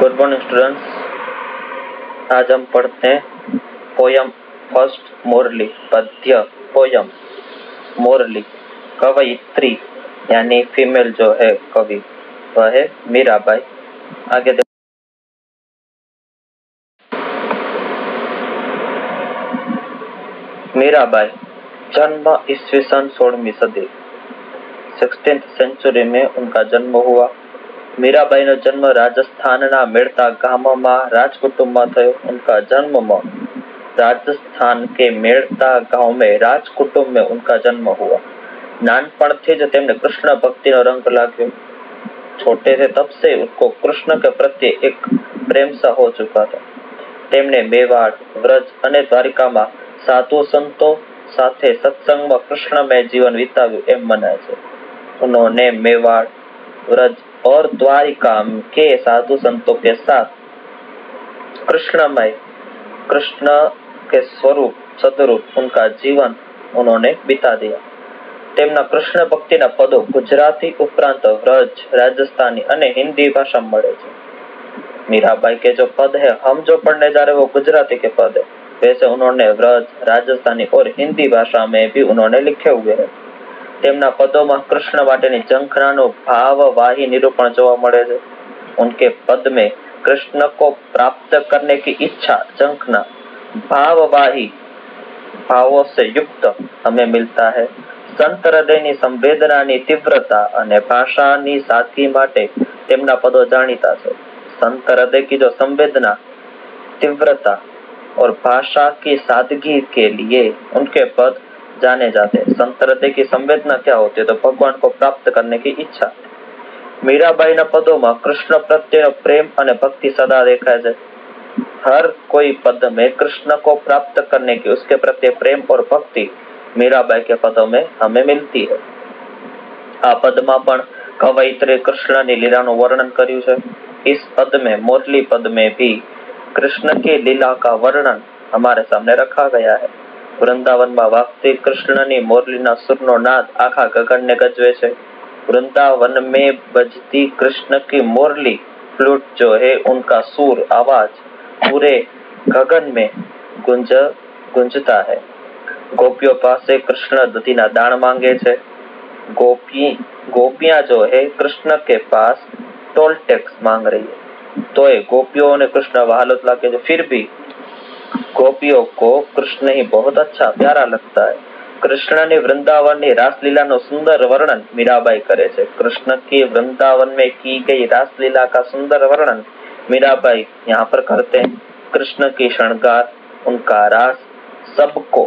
Good morning students. आज हम पढ़ते हैं पोयम फर्स्ट मोरली, पद्य पोयम मोरली। कवयित्री यानी फीमेल जो है कवि वह है मीराबाई। आगे मीराबाई जन्म ईस्वी सन 16वीं सदी 16th सेंचुरी में उनका जन्म हुआ। મીરાબાઈનો જન્મ રાજસ્થાનના મેળતા ગામમાં રાજકુટુંબમાં થયો। उनका जन्म राजस्थान के मेड़ता गांव में राजकुटुंब में उनका जन्म हुआ। नानपणथी ज तेमने कृष्ण भक्तिनो रंग लाग्यो। छोटे थे तब से उनको कृष्ण के प्रत्ये एक प्रेम सा हो चुका था। तेमने मेवाड़, व्रज અને દ્વારિકામાં સાધુ સંતો સાથે સત્સંગમાં કૃષ્ણમય જીવન વિતાવ્યું એમ મનાય છે। उन्होंने मेवाड़, व्रज और द्वारिका के साधु संतों के साथ कृष्णमय, कृष्ण के स्वरूप सदरूप उनका जीवन उन्होंने बिता दिया। तेमना कृष्ण भक्ति ना पदों गुजराती उपरांत व्रज, राजस्थानी અને हिंदी भाषा में મળે છે। मीराबाई के जो पद है हम जो पढ़ने जा रहे हैं वो गुजराती के पद है, वैसे उन्होंने व्रज, राजस्थानी और हिंदी भाषा में भी उन्होंने लिखे हुए हैं। તેમના પદોમાં કૃષ્ણ માટેની ઝંખનાનો भाववाही निरूपण જોવા મળે છે। उनके पद में कृष्ण को प्राप्त करने की इच्छा, झंखना, भाववाही भावों से युक्त हमें मिलता है। संत हृदयની સંવેદનાની तीव्रता અને ભાષાની સાદગી માટે તેમના પદો જાણીતા છે। संत हृदय की जो संवेदना, तीव्रता और भाषा की सादगी के लिए उनके पद जाने जाते हैं। संत हृदय की संवेदना क्या होती है? तो भगवान को प्राप्त करने की इच्छा। मीराबाईना पदों कृष्ण प्रत्यय प्रेम और भक्ति सदा देखाय है। हर कोई पद में कृष्ण को प्राप्त करने की उसके प्रत्यय प्रेम और भक्ति मीराबाई के पदों में हमें मिलती है। आ पद में पण कवयित्री कृष्ण की लीला नु वर्णन कर्यु है। इस पद में, मोरली पद में भी कृष्ण की लीला का वर्णन हमारे सामने रखा गया है। वृंदावन में वागती कृष्णनी मोरलीना सुरनो नाद आखा गगन ने गजवे छे। वृंदावन में बजती कृष्ण की मोरली, फ्लूट जो है उनका सुर, आवाज पूरे गगन में गुंजता है। गोपियों पासे कृष्ण दधीना दान मांगे छे। गोपियां जो है कृष्ण के पास टोल टैक्स मांग रही है। तो ये गोपियों ने कृष्ण वहालत लागे, फिर भी गोपियों को कृष्ण ही बहुत अच्छा प्यारा लगता है। कृष्ण ने वृंदावन की रासलीला नो सुंदर वर्णन मीराबाई करे छे। कृष्ण की वृंदावन में की गई रासलीला का सुंदर वर्णन मीराबाई यहाँ पर करते हैं। कृष्ण की श्रृंगार, उनका रास सबको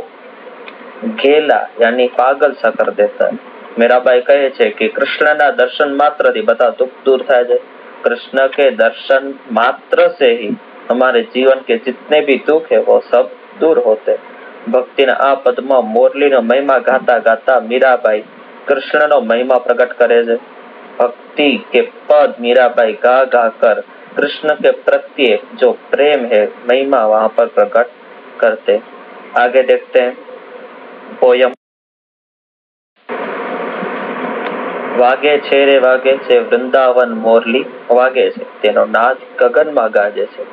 घेला यानी पागल सा कर देता है। मीराबाई कहे छे कि कृष्ण ना दर्शन मात्र थी बता दुख दूर थाय छे। कृष्ण के दर्शन मात्र से ही हमारे जीवन के जितने भी दुख है वो सब दूर होते। भक्ति ना आ पद में मोरली नो महिमा गाता गाता मीराबाई कृष्ण नो महिमा प्रकट करे छे। भक्ति के पद मीराबाई गा गा कर कृष्ण के प्रत्ये जो प्रेम है, महिमा वहां पर प्रकट करते। आगे देखते हैं पोयम। वागे छे रे वागे छे वृंदावन मोरली वागे छे, तेनो नाद गगन में गाजे छे।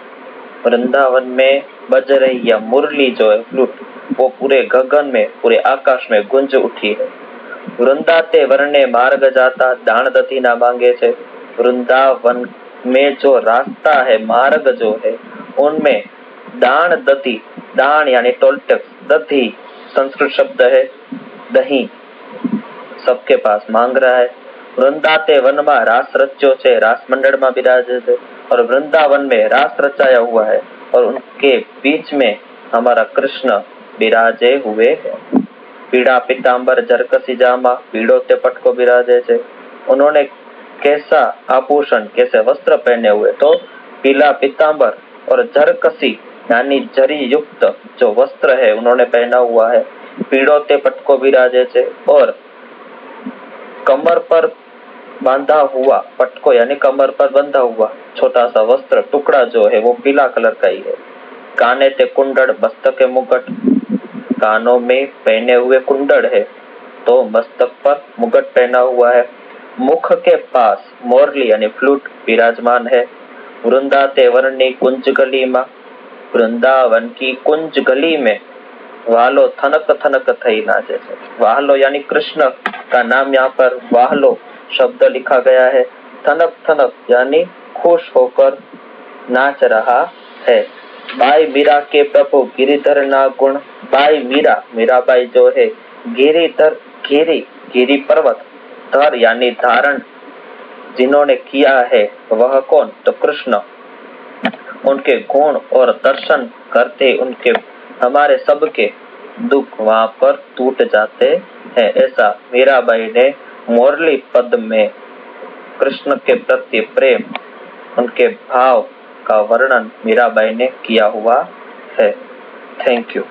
वृंदावन में बज रही यह मुरली जो है, फ्लूट, वो पूरे गगन में, पूरे आकाश में गुंज उठी है। वृंदाते वरने मार्ग जाता दान दधी ना मांगे छे। वृंदावन में जो रास्ता है, मार्ग जो है, उनमें दान दधी, दान यानी टोल टैक्स, दधी संस्कृत शब्द है दही, सबके पास मांग रहा है। वृंदाते वन में रास रच्यो छे, रास मंडल में विराजे छे और वृंदावन में रास रचाया हुआ है और उनके बीच में हमारा कृष्ण विराजे हुए हैं। पीड़ा पीतांबर जरकसी जामा, पीड़ो ते पटको विराजे छे। उन्होंने कैसा आभूषण, कैसे वस्त्र पहने हुए? तो पीला पीतांबर और जरकसी यानी जरी युक्त जो वस्त्र है उन्होंने पहना हुआ है। पीड़ो ते पटको विराजे छे और कमर पर बांधा हुआ पटको यानी कमर पर बंधा हुआ छोटा सा वस्त्र टुकड़ा जो है वो पीला कलर का ही है। काने ते कुंडल, मस्तक मुगट, कानों में पहने हुए कुंडल है तो मस्तक पर मुगट पहना हुआ है। मुख के पास मोरली यानी फ्लूट विराजमान है। वृंदाते वरनी कुंज गली में, वृंदावन की कुंज गली में वालो थनक थनक थई नाचे छे। वाहलो यानी कृष्ण का नाम यहाँ पर वाहलो शब्द लिखा गया है। थनक थनक यानी खुश होकर नाच रहा है। बाई मीरा के प्रभु गिरिधर ना गुण, बाई मीरा, मीराबाई जो है गिरिधर, गिरी पर्वत, धर यानी धारण जिन्होंने किया है वह कौन, तो कृष्ण। उनके गुण और दर्शन करते उनके हमारे सबके दुख वहाँ पर टूट जाते हैं। ऐसा मीराबाई ने मुरली पद में कृष्ण के प्रति प्रेम, उनके भाव का वर्णन मीराबाई ने किया हुआ है। Thank you.